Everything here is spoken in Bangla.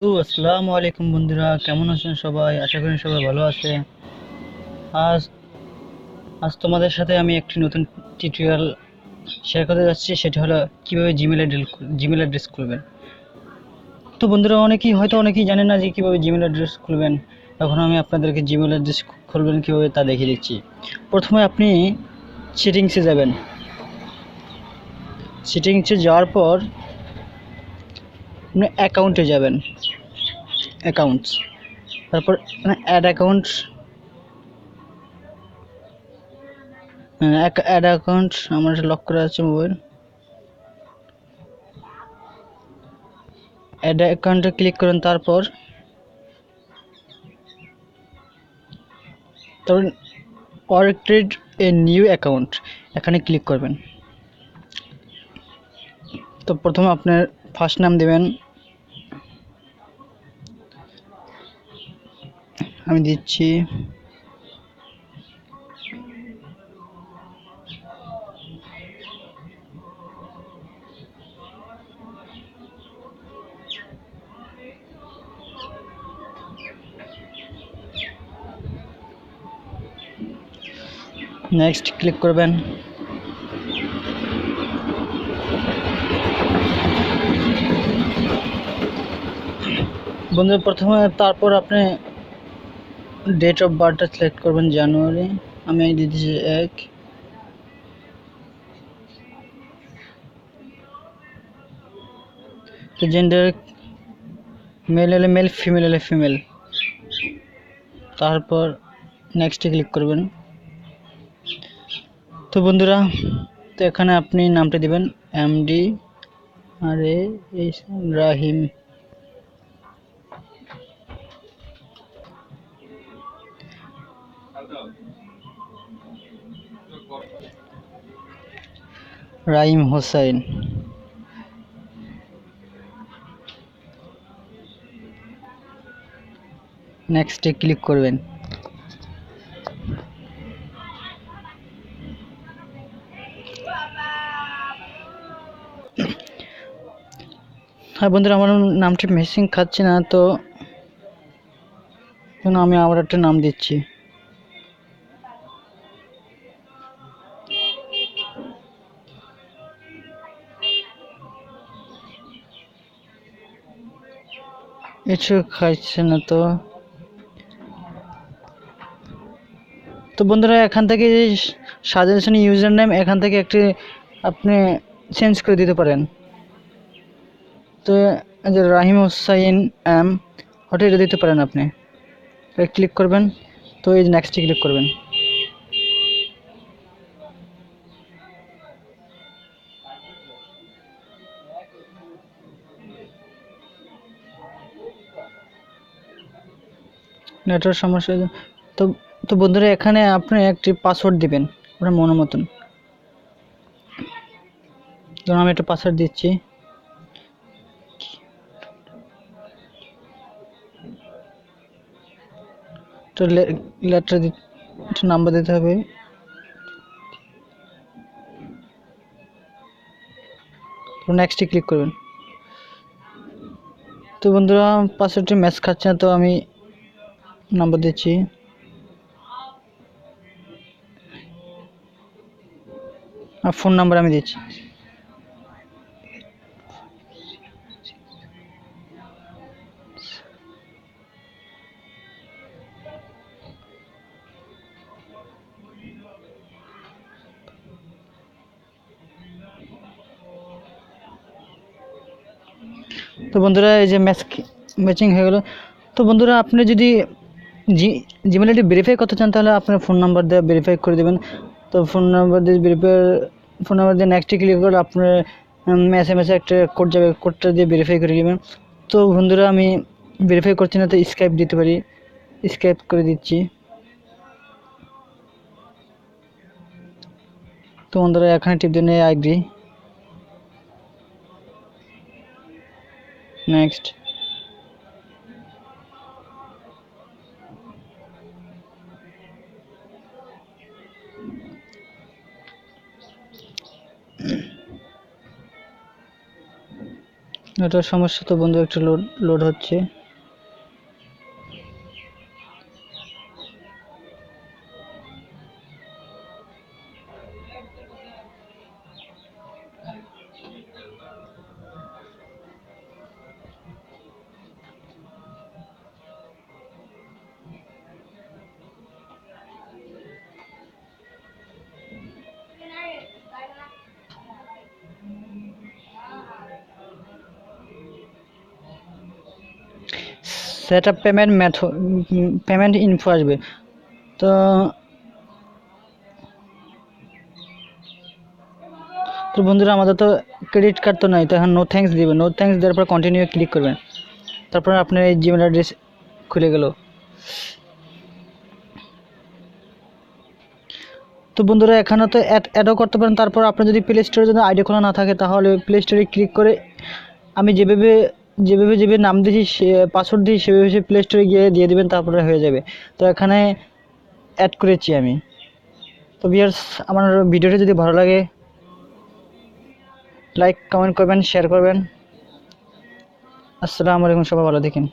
আসসালামু আলাইকুম বন্ধুরা, কেমন আছেন সবাই? আশা করি সবাই ভালো আছে। আজ আজ তোমাদের সাথে আমি একটি নতুন টিউটোরিয়াল শেয়ার করতে যাচ্ছি, সেটা হলো কিভাবে জিমেল অ্যাড্রেস খুলবেন। তো বন্ধুরা, অনেকেই জানেন না যে কিভাবে জিমেল অ্যাড্রেস খুলবেন। এখন আমি আপনাদেরকে জিমেল অ্যাড্রেস খুলবেন কিভাবে তা দেখিয়ে দিচ্ছি। প্রথমে আপনি সেটিংসে যাবেন। সেটিংসে যাওয়ার পর আপনি অ্যাকাউন্টে যাবেন, অ্যাকাউন্টস, তারপর অ্যাড অ্যাকাউন্ট, অ্যাড অ্যাকাউন্ট আমার লক করা আছে মোবাইল। অ্যাড অ্যাকাউন্টে ক্লিক করুন, তারপর or create a new account এখানে ক্লিক করবেন। তো প্রথমে আপনার ফার্স্ট নাম দেবেন, আমি দিচ্ছি নেক্সট ক্লিক করবেন। বন্ধু প্রথমে তারপর আপনি ডেট অফ বার্থটা সিলেক্ট করবেন, জানুয়ারি, আমি দিয়ে দিচ্ছি 1। জেন্ডার মেল হলে মেল, ফিমেল হলে ফিমেল। তারপর নেক্সটে ক্লিক করবেন। তো বন্ধুরা, তো এখানে আপনি নামটা দিবেন এমডি আর এ রাহিম। রাহিম হোসাইন। নেক্সটে ক্লিক করবেন। হ্যাঁ বন্ধুরা, আমার নামটি মেসিং খাচ্ছে না, তো আমি আবার একটা নাম দিচ্ছি। কিছু খাইছে না তো। তো বন্ধুরা, এখান থেকে সাজেশন ইউজার নেম এখান থেকে একটি আপনি চেঞ্জ করে দিতে পারেন। তো যে রাহিম হোসাইন এম, ওটা এটা দিতে পারেন আপনি। ক্লিক করবেন, তো এই নেক্সটে ক্লিক করবেন। নেটওয়ার্ক সমস্যা। তো তো বন্ধুরা, এখানে আপনি একটি পাসওয়ার্ড দিবেন আপনার মনের মতন। ধরুন আমি একটা পাসওয়ার্ড দিচ্ছি। তো লেটার নাম্বার দিতে হবে। তো নেক্সটে ক্লিক করবেন। তো বন্ধুরা, পাসওয়ার্ডটি ম্যাচ খাচ্ছে না, তো আমি নাম্বার দিচ্ছি। আর ফোন নাম্বার আমি দিচ্ছি। তো বন্ধুরা, এই যে ম্যাচিং হয়ে গেল। তো বন্ধুরা, আপনি যদি জিমেল আইডি ভেরিফাই করতে চান, তাহলে আপনার ফোন নাম্বার দিয়ে ভেরিফাই করে দেবেন। তো ফোন নাম্বার দিয়ে নেক্সটে ক্লিক করে আপনার এসএমএস একটা কোড যাবে, কোডটা দিয়ে ভেরিফাই করে নেবেন। তো বন্ধুরা, আমি ভেরিফাই করছি না, তো স্কাইপ দিতে পারি, স্কাইপ করে দিচ্ছি। তো বন্ধুরা, এখানে টিপ দেন আইগ্রি, নেক্সট। এটা সমস্যা তো বন্ধু, একটু লোড লোড হচ্ছে। Set up payment method, payment info আসবে। তো তো বন্ধুরা, আমাদের তো ক্রেডিট কার্ড তো নাই, তো এখন নো থ্যাঙ্কস দিবেন। নো থ্যাঙ্কস দেওয়ার পর কন্টিনিউ ক্লিক করবেন, তারপর আপনার এই জিমেল অ্যাড্রেস খুলে গেল। তো বন্ধুরা, এখানে তো অ্যাডও করতে পারেন। তারপর আপনার যদি প্লে স্টোরে যদি আইডি খোলা না থাকে, তাহলে প্লে স্টোরে ক্লিক করে আমি যেভাবে যেভাবে নাম দিয়েছি, সে পাসওয়ার্ড দিয়েছি, সেভাবে সে প্লে স্টোরে গিয়ে দিয়ে দিবেন, তারপরে হয়ে যাবে। তো এখানে অ্যাড করেছি আমি। তো ভিউয়ার্স, আমার ভিডিওটা যদি ভালো লাগে লাইক কমেন্ট করবেন, শেয়ার করবেন। আসসালামু আলাইকুম, সবাই ভালো থাকেন।